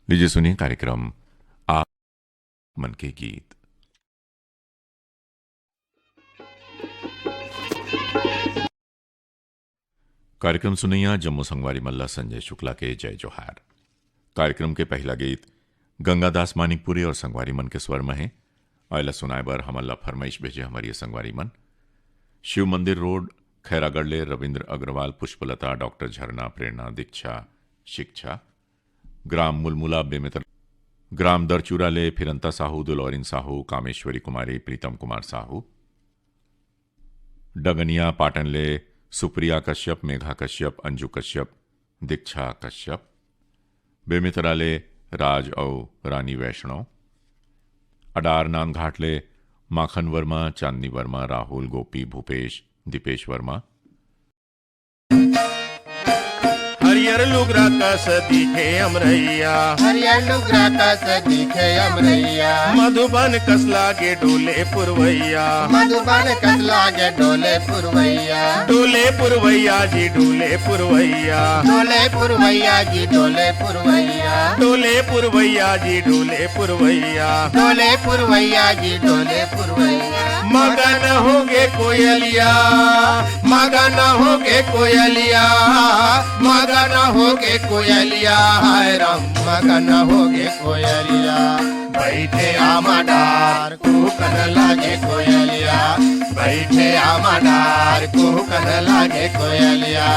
लीजिए सुनिए कार्यक्रम आप मन के गीत। कार्यक्रम सुनैया जम्मू संगवारी मल्ला संजय शुक्ला के जय जोहार। कार्यक्रम के पहला गीत गंगादास मानिकपुरी और संगवारी मन के स्वर में है। आयला सुनाए बर हमल्ला फरमाइश भेजे हमारी ये संगवारी मन। शिव मंदिर रोड खैरागढ़ ले रविंद्र अग्रवाल, पुष्पलता, डॉक्टर झरना, प्रेरणा, दीक्षा, शिक्षा, ग्राम मुलमुला बेमेतर, ग्राम दरचूरा ले फिरंता साहू, दुलौरिन साहू, कामेश्वरी कुमारी, प्रीतम कुमार साहू, डगनिया पाटन ले सुप्रिया कश्यप, मेघा कश्यप, अंजू कश्यप, दीक्षा कश्यप, बेमितरा ले राज और रानी वैष्णव, अडार नांदघाट ले माखन वर्मा, चांदनी वर्मा, राहुल, गोपी, भूपेश, दीपेश वर्मा, हरियर लुगरा कस दिखे अमरैया, हरियर लुगरा कस दिखे अमरैया, मधुबन कस लागे डोले पुरवैया, मधुबन कस लागे डोले पुरवैया, डोले पुरवैया जी डोले पुरवैया, डोले पुरवैया जी डोले पुरवैया, डोले पुरवैया जी डोले पुरवैया, डोले पुरवैया जी डोले पुरवैया। मगन होगे कोयलिया, मगन होगे कोयलिया, मगन होगे कोयलिया, हाय राम मगन होगे कोयलिया। बैठे आमाडार कुकन लागे कोयलिया, बैठे आमाडार कुकन लागे कोयलिया।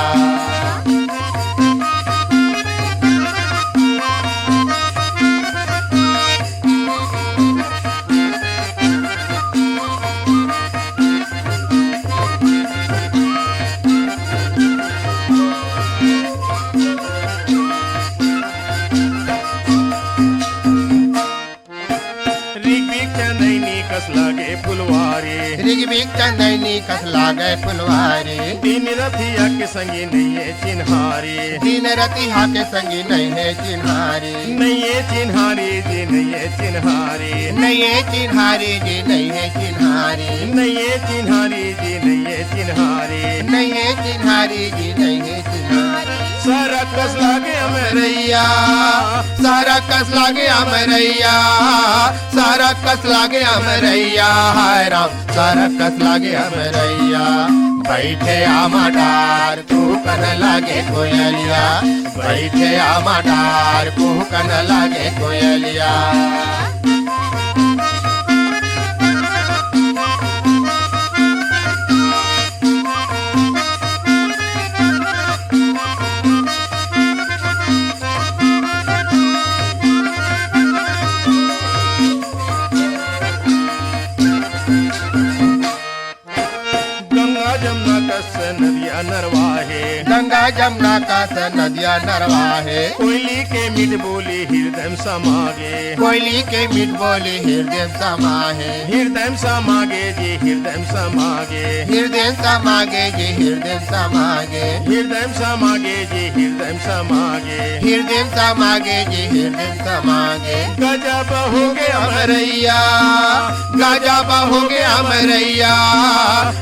कस लागे फुलवारी, रिगबिक चंदैनी कस लागे फुलवारी, तीन रथिया के संगी नहीं है चिन्हारी, दिन रतिहा के संगी नहीं है चिन्हारी, नहीं है चिन्हारी जी नहीं है चिन्हारी, नहीं है चिन्हारी जी नहीं है चिन्हारी, नहीं है चिन्हारी जी नहीं है चिन्हारी, नहीं है चिन्हारी जी नहीं है चिन्हारी। सारा कस लागे अमरैया, सारा कस लागे अमरैया, सारा कस लागे अमरैया, हाय राम सारा कस लागे अमरैया। बैठे आमाडार कुकन लागे कोयलिया, बैठे आमाडार कुकन लागे कोयलिया। नदिया नरवाहे, गंगा जमुना का नदिया नरवाहे, कोयली के मीठ बोली हृदय समागे, कोयली के मीठ बोली हृदय समाहे, हृदय समागे जी हृदय समागे, हृदय समागे जी हृदय समागे, हृदय समागे जी हृदय समागे, हृदय समागे जी हृदय समागे। गजब हो गए अमरैया, गजब हो गया अमरैया,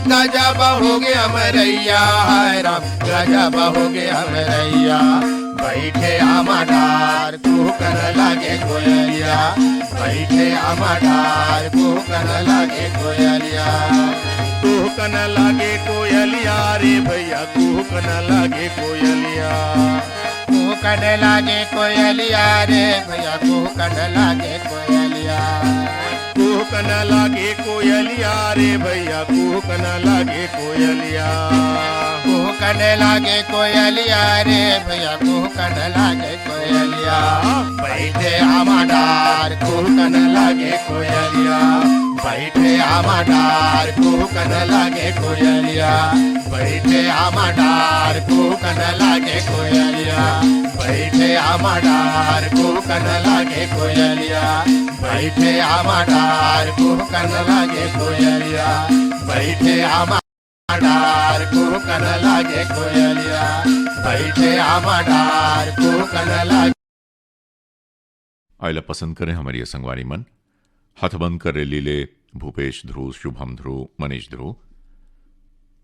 गजब हो गया अमरैया, हाय राम गजब हो गया अमरैया। बैठे आमाडार कुकन लागे कोयलिया, बैठे आमाडार कुकन लागे कोयलिया। कुहकन लागे कोयलिया रे भैया कुहकन लागे कोयलिया, कुकन लागे कोयलिया रे भैया कुकन लागे कोयलिया। कुहकन लागे कोयलिया रे भैया कुहकन लागे कोयलिया, कुहकन लागे कोयलिया रे भैया कुहकन लागे कोयलिया। बैठे आमाडार कुहकन लागे कोयलिया, बैठे आमाडार कुहकन लागे कोयलिया, बैठे आमाडार कुहकन लागे कोयलिया, बैठे आमाडार कुहकन लागे कोयलिया, बैठे आमाडार कुहकन लागे कोयलिया, बैठे आमाडार कुहकन लागे कोयलिया, बैठे आमाडार कुहकन लागे। आयला पसंद करें हमारी ये संगवारी मन। हथबंद कर लीले भूपेश ध्रुव, शुभम ध्रुव, मनीष ध्रुव,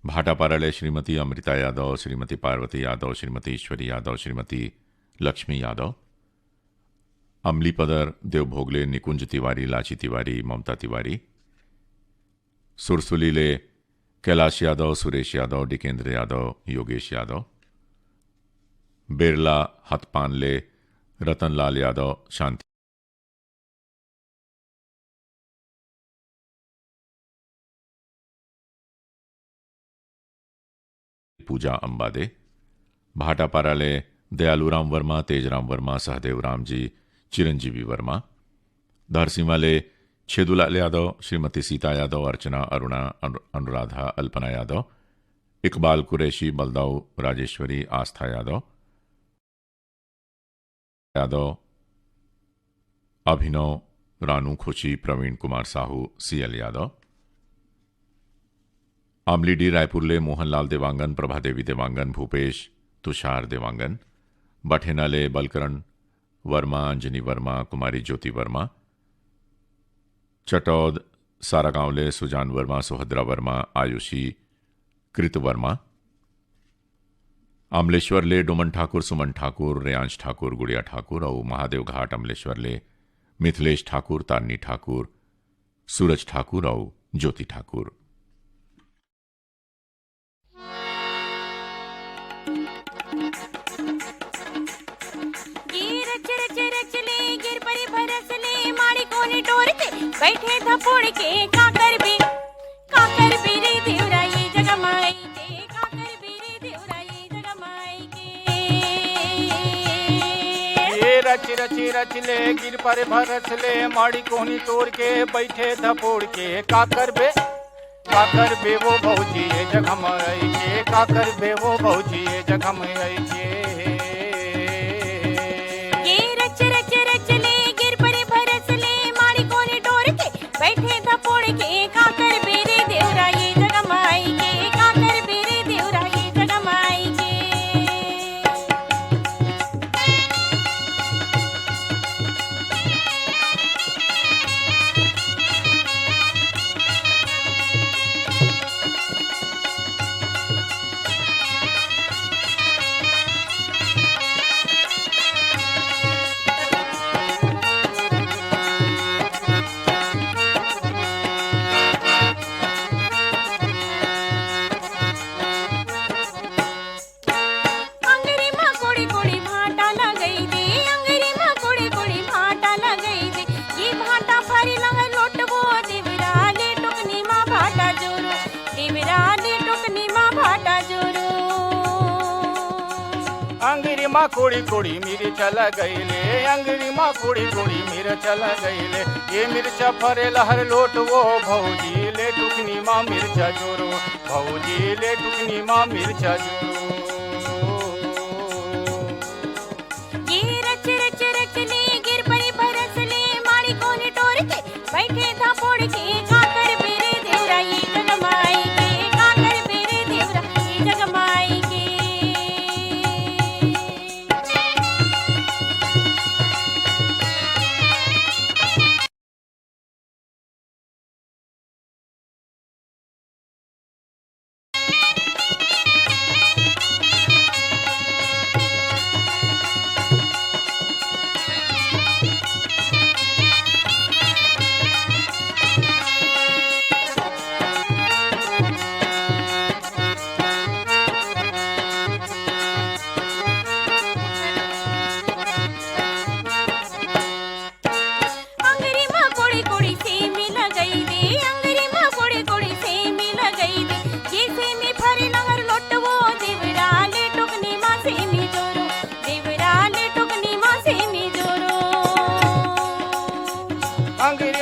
भाटापारा ले श्रीमती अमृता यादव, श्रीमती पार्वती यादव, श्रीमती ईश्वरी यादव, श्रीमती लक्ष्मी यादव, अमली पदर, देव भोगले, निकुंज तिवारी, लाची तिवारी, ममता तिवारी। सुरसुलीले कैलाश यादव, सुरेश यादव, डिकेंद्र यादव, योगेश यादव। बिरला हथपानले, रतनलाल यादव, शांति पूजा अंबादे। भाटापाराले दयालूराम वर्मा, तेजराम वर्मा, सहदेव राम जी, चिरंजीवी वर्मा। धरसीमाले छेदुलाल यादव, श्रीमती सीता यादव, अर्चना, अरुणा, अनुराधा, अल्पना यादव। इकबाल कुरैशी, बलदाऊ राजेश्वरी, आस्था यादव, अभिनव, रानू खुशी, प्रवीण कुमार साहू, सीएल यादव। आमली डी रायपुरले मोहनलाल देवांगन, प्रभादेवी देवांगन, भूपेश, तुषार देवांगन। बठेनाले बलकरण वर्मा, अंजनी वर्मा, कुमारी ज्योति वर्मा। चटौद सारागांवले सुजान वर्मा, सुभद्रा वर्मा, आयुषी, कृत वर्मा। अमलेश्वरले डोमन ठाकुर, सुमन ठाकुर, रेयांश ठाकुर, गुड़िया ठाकुर और महादेव घाट अमलेश्वरले मिथिलेश ठाकुर, तारनी ठाकुर, सूरज ठाकुर और ज्योति ठाकुर। बैठे धपोड़ के काकर भी रे देवरा ये जगमाई के, काकर भी रे देवरा ये जगमाई के। ये रच ले गिर पर भरस ले, माड़ी कोहनी तोड़ के बैठे धपोड़ के काकर बे वो भौजी ये जगमाई के, काकर बे वो भौजी ये जगमाई के। बैठे धपोड़ के काकर बेरे देवरा ये जगमाई के, काकर बेरे देवरा ये जगमाई के। अंगरी माँ कोड़ी कोड़ी मिर्च चला गईले, अंगरी माँ कोड़ी कोड़ी मिर्च चला गईले। ये मिर्चा फरे लहर लोट वो भौजी ले टुकनी माँ मिर्चा जोरो, भौजी ले टुकनी माँ मिर्चा जोरो। ये रच ले गिर परी बरस ले, माड़ी कोने टोर के बैठे धपोड़ के काकर बेरे देवरा ये जगमाई के, काकर बेरे देवरा ये जगमाई के।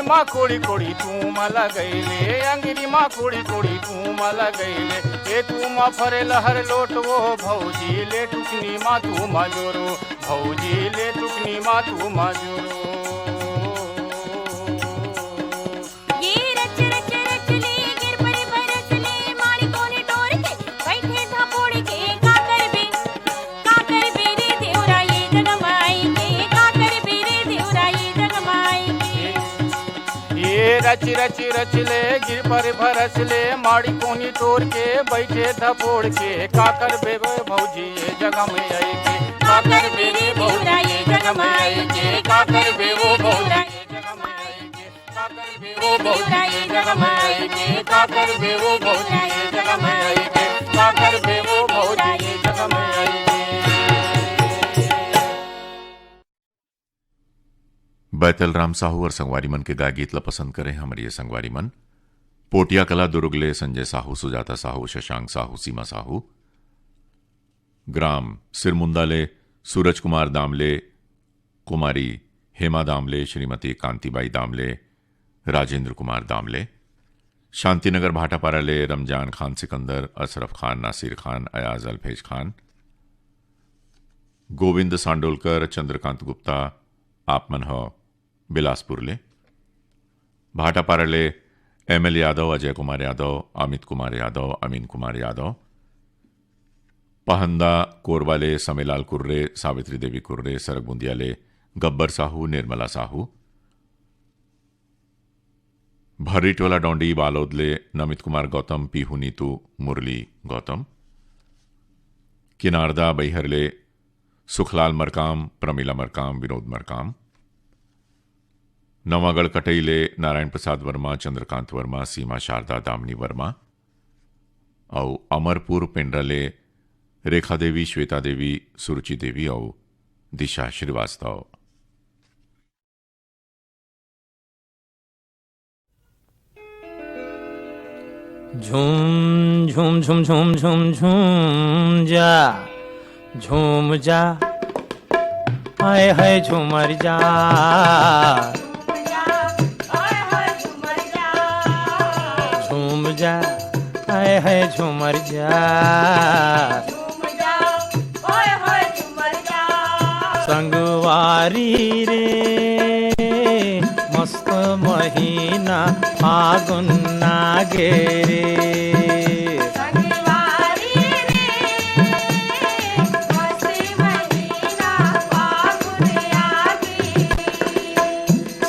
माँ कोड़ी कोड़ी तू मला गईले, अंगिरी माँ कोड़ी कोड़ी तू मला गईले। ये तू माँ फरे लहर लोट वो भौजी ले टुकनी माँ तू माजोरो, भौजी ले टुकनी माँ तू माजोरो। रच ले गिर पर भरस ले, माड़ी कोनी तोड़ के बैठे धपोड़ के काकर बेबे भौजी ये जगह में आई के, काकर बेरे भौजी ये जगह में आई के। काकर बे वो भौजी ये जग में आई के काकर बे वो भौजी ये जग में आई के काकर बे वो भौजी ये जग में आई के काकर बे वो भौजी ये जग में आई के। बैतल राम साहू और संगवारी मन के गाय गीत ला पसंद करें हमारे ये संगवारी मन पोटिया कला दुर्गले संजय साहू सुजाता साहू शशांक साहू सीमा साहू ग्राम सिरमुंदाले सूरज कुमार दामले कुमारी हेमा दामले श्रीमती कांतिबाई दामले राजेंद्र कुमार दामले शांतिनगर भाटापाराले रमजान खान सिकंदर अशरफ खान नासिर खान अयाज अल्फेज खान गोविंद सांडोलकर चंद्रकांत गुप्ता आपमन हो बिलासपुर ले भाटापाराले एमएल यादव अजय कुमार यादव अमित कुमार यादव अमीन कुमार यादव पहंदा कोरवाले समेलाल कुर्रे सावित्री देवी कुर्रे सरक बुंदियाले गब्बर साहू निर्मला साहू भर्रीटोला डोंडी बालोदले नमित कुमार गौतम पीहू नीतू मुरली गौतम किनारदा बैहरले सुखलाल मरकाम प्रमीला मरकाम विनोद मरकाम नवागढ़ कटईले नारायण प्रसाद वर्मा चंद्रकांत वर्मा सीमा शारदा दामनी वर्मा और अमरपुर पेंड्रले रेखा देवी श्वेता देवी सुरुचि देवी और दिशा श्रीवास्तव। झूम झूम झूम झूम झूम झूम जा झूम जा आए है झूमर जा झूम जा आए है झूमर जा संगवारी रे मस्त महीना फागुन नागे रे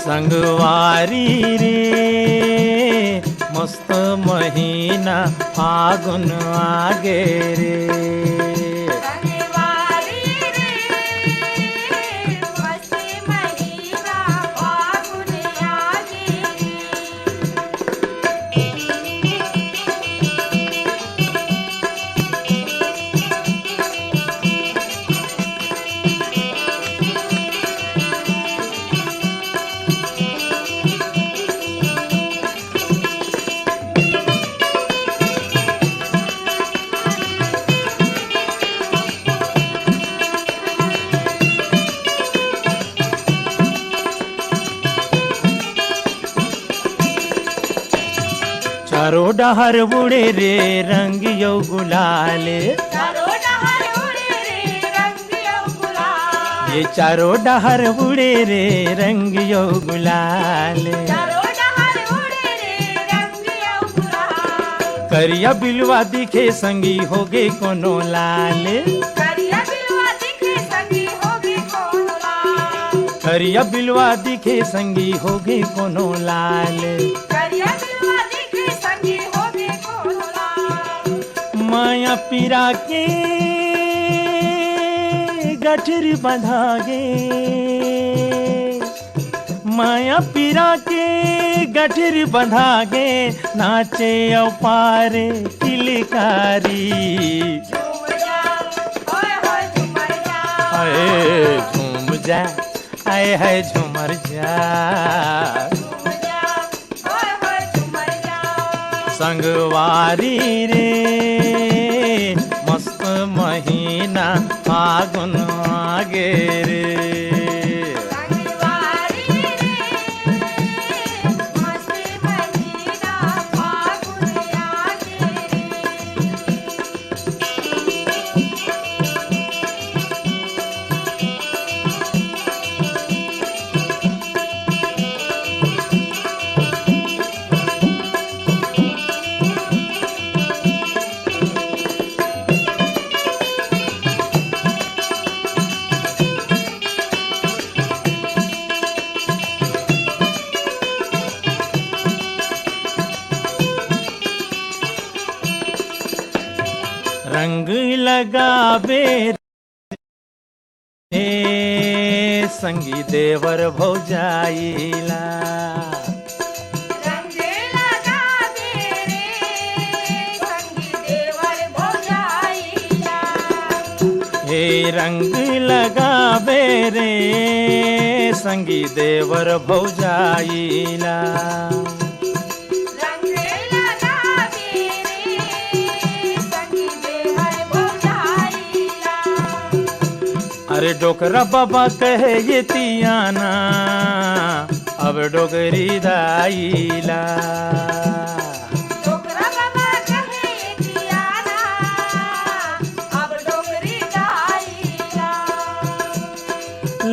संगवारी रे मस्त महीना फागुन आगे रे चारों डहर बुड़े रे रंग यो गुलाले ये चारों डहर बुड़े रे रंग यो गुलाले करिया बिलवा दिखे संगी होगे कोनो लाले करिया बिलवा दिखे संगी होगे कोनो लाले माया पीरा के गठरी बंधागे माया पीरा के गठरी बंधागे नाचे अपारे किलकारी झूम जा आए है झूमर जा संगवारी रे मस्त महीना फागुन आगे रे रंग लगावे संगी देवर भौजाईला रंग लगावे रे संगी देवर भौजाईला हे रंग लगावे रे संगी देवर भौजाईला रंग लगावे रे संगी देवर भौजाईला अरे डोकरा बाबा कहे ये तियाना अब डोगरी दाईला डोकरा बाबा कहे दियाना अब डोगरी दाईला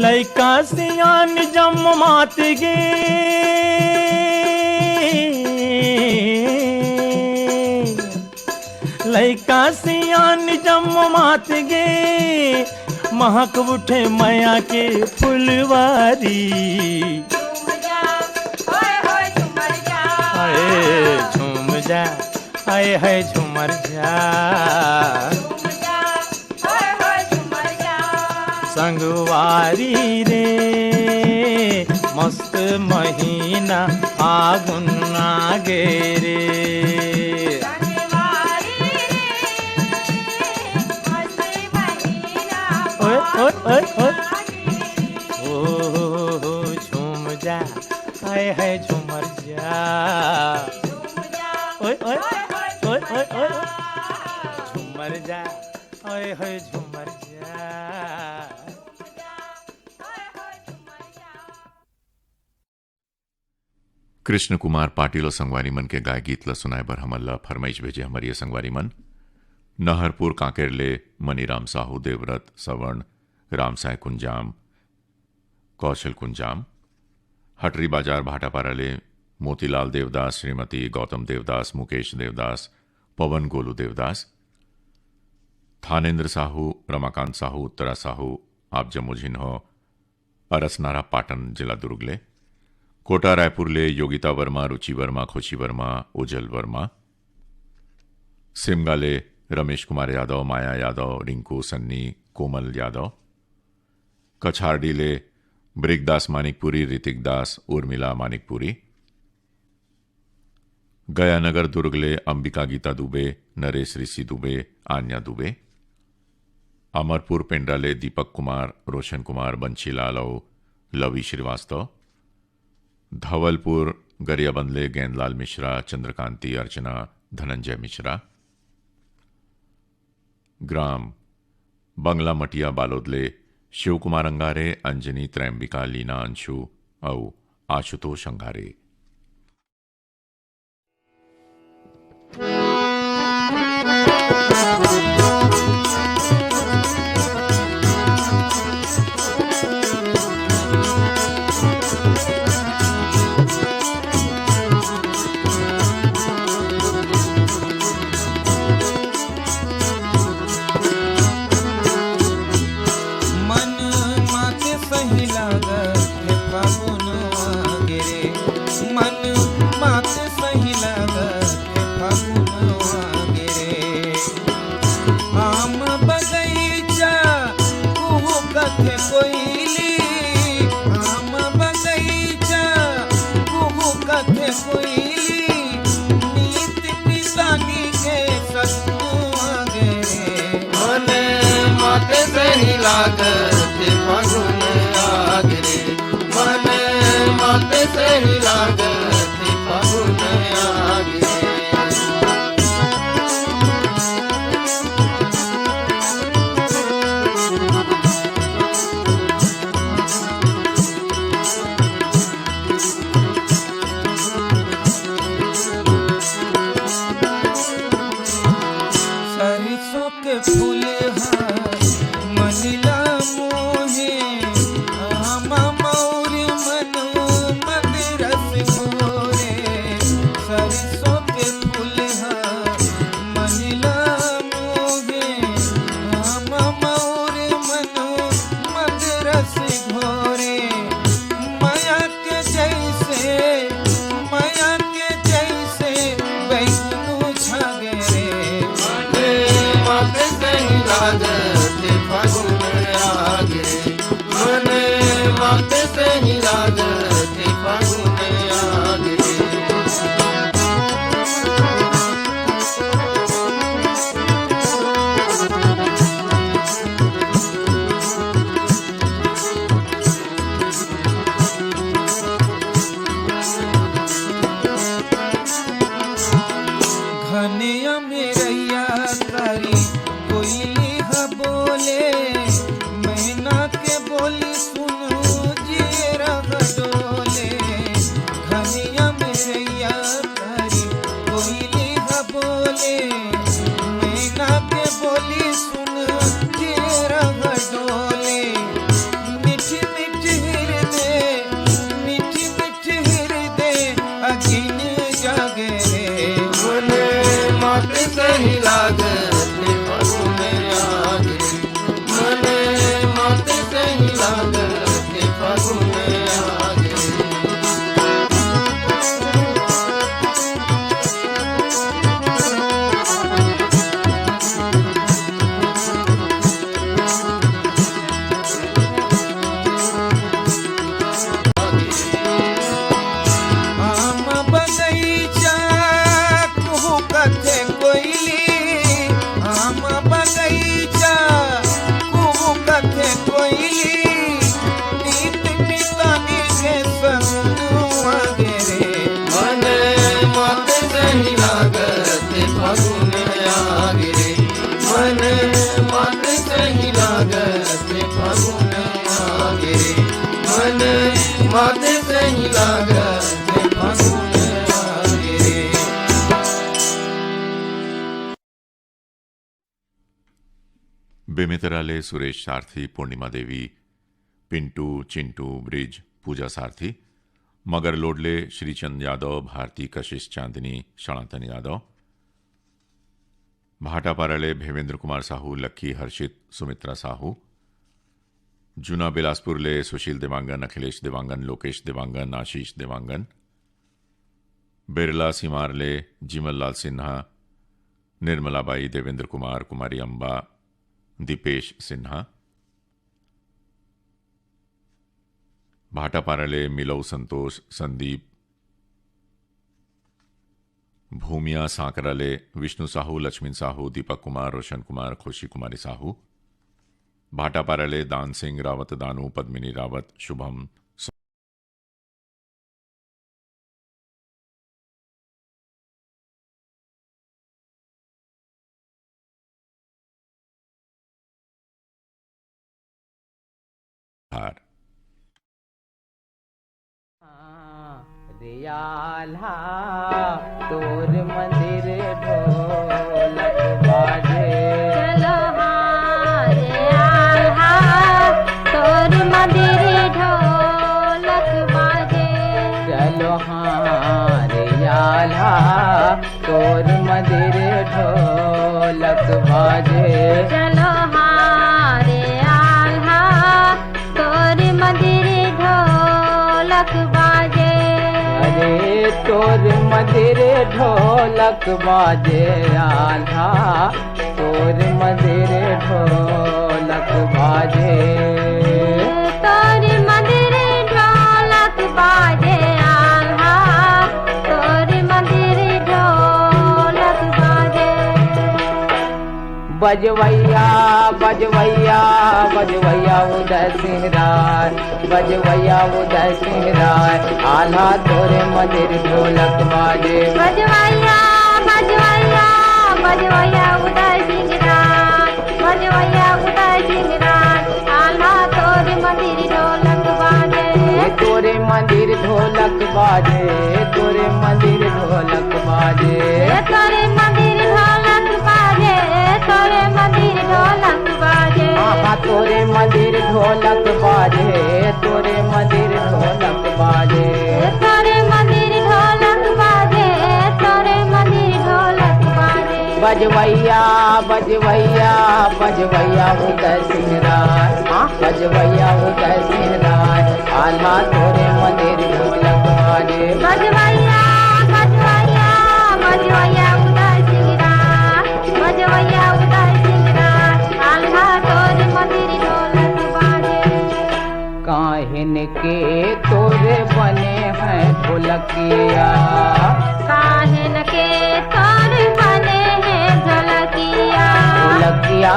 लैका सियान जम मात गे लैका सियान जम मात गे महक उठे माया के फुलवारी झूम जा होय होय झूमर जा आए झूम जा आए है झूमर जा झूम जा होय होय झूमर जा संगवारी रे मस्त महीना आगुन आगे रे संगवारी रे मस्त महीना ओए ओए ओए ओए आगे ओ झूम जा आए है झूमर जा झूम जा ओए ओए होय होय ओए ओए ओए जा झूमर जा ओए है झूमर जा कृष्ण कुमार पाटील और संगवारी मन के गाय गीत ल सुनाए बर हमला फरमाइश भेजे हमारी संगवारी मन नहरपुर कांकेरले मनीराम साहू देवव्रत सवर्ण रामसाय कुंजाम कौशल कुंजाम हटरी बाजार भाटापाराले मोतीलाल देवदास श्रीमती गौतम देवदास मुकेश देवदास पवन गोलू देवदास थानेन्द्र साहू रमाकांत साहू उत्तरा साहू आप जमुझिन हो अरसनारा पाटन जिला दुर्गले कोटा रायपुरले योगिता वर्मा रुचि वर्मा खुशी वर्मा उजल वर्मा सिमगाले रमेश कुमार यादव माया यादव रिंकू सन्नी कोमल यादव कछारडीले ब्रिकदास मानिकपुरी ऋतिक दास उर्मिला मानिकपुरी गयानगर दुर्गले अंबिका गीता दुबे नरेश ऋषि दुबे आन्या दुबे अमरपुर पेंड्राले दीपक कुमार रोशन कुमार बंशीलाल और लवी श्रीवास्तव धवलपुर गरियाबंदले गेंदलाल मिश्रा चंद्रकांति अर्चना धनंजय मिश्रा ग्राम बंगला मटिया बालोदले शिवकुमार अंगारे अंजनी त्रैम्बिका लीना अंशु और आशुतोष अंगारे लागते फागुन आगरे मन मत सही लागते फागुन आगरे सरसों के फूल मनीला मोहे हम मौर मनो मदरस मोरे सरसों के फूल मनीला मोहे हम मौर मनो मदरस घोरे माया के जैसे बैगुनु छागरे मत सही लागते फागुन आगरे मन माते सही लागते फागुन आगे रे। घनिया में रैया तारी कोयली ह बोले, मैना के बोली सुनो जियरा डोले। घनिया में रैया तारी कोयली ह बोले, मैना के बोली सुनो जियरा डोले। मीठी मीठी हृदय, मीठी मीठी हृदय अगिन जागे रे। मने माते सही लागते फागुन आगे रे। मने माते सही लागते फागुन आगे रे। आम बगैचा कुहू कथे कोयली, आम बगैचा कुहू कथे कोयली। नीत नितानी के सगुनुआ गे रे। मने माते सही लागते फागुन आगे रे। मने माते सही लागते फागुन आगे रे। मने माते सही लागते फागुन आगे रे। बेमितराले सुरेश सारथी, पूर्णिमा देवी, पिंटू, चिंटू, ब्रिज, पूजा सारथी, मगर लोडले, श्रीचंद यादव, भारती, कशिश, चांदनी, सनातन यादव, भाटापाराले, भेवेंद्र कुमार साहू, लक्की, हर्षित, सुमित्रा साहू, जूना बिलासपुरले, सुशील देवांगन, अखिलेश देवांगन, लोकेश देवांगन, आशीष देवांगन, बिरला सिमारले, जिमल लाल सिन्हा, निर्मलाबाई, देवेंद्र कुमार, कुमारी अंबा, दीपेश सिन्हा, भाटापाराले, मिलव संतोष, संदीप, भूमिया सांकराले, विष्णु साहू, लक्ष्मण साहू, दीपक कुमार, रोशन कुमार, खुशी कुमारी साहू, भाटापाराले, दान सिंह, रावत दानू, पद्मिनी रावत, शुभम हार। रियाला तोर मंदिर ढोलक बाजे। चलो हाँ रे आल्हा, तोर मंदिर ढोलक बाजे। चलो हाँ रियाला तोर मंदिर ढोलक बाजे। चलो हाँ रे आल्हा, तोर मंदिर ढोलक बाजे। अरे तोर मंदिर ढोलक बाजे आल्हा, तोर मंदिर ढोलक बाजे। तोर मंदिर ढोलक बाजे आल्हा, तोर मंदिर ढोलक बाजे। बजवैया बजवैया बजवैया उदय सिंह राय, बजवैया उदय सिंह राय, आल्हा तोरे मंदिर ढोलक बाजे। बजवैया बजवैया बजवैया उदय सिंह राय, बजवैया उदय सिंह राय, आल्हा तोर मंदिर ढोलक बाजे। तोरे मंदिर ढोलक बाजे, तोरे मंदिर ढोलक बाजे। तोरे मंदिर ढोलक बाजे, तोरे मंदिर ढोलक बाजे। आहा तोरे मंदिर ढोलक बाजे, तोरे मंदिर ढोलक बाजे। तोरे मंदिर ढोलक बाजे, तोरे मंदिर ढोलक बाजे। बजवैया बजवैया बजवैया उदय सिंह राय, बजवैया उदय सिंह राय, आल्हा तोरे मंदिर ढोलक बाजे। बजवैया बजवैया बजवैया उदय सिंह राय, बजवैया उदय सिंह राय, आल्हा तोर मंदिर ढोलक बाजे। कान काहिन के तोरे बने हैं ढोलकिया, काहिन के तोर बने हैं ढोलकिया, ढोलकिया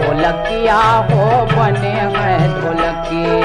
ढोलकिया हो बने हैं ढोलकिया।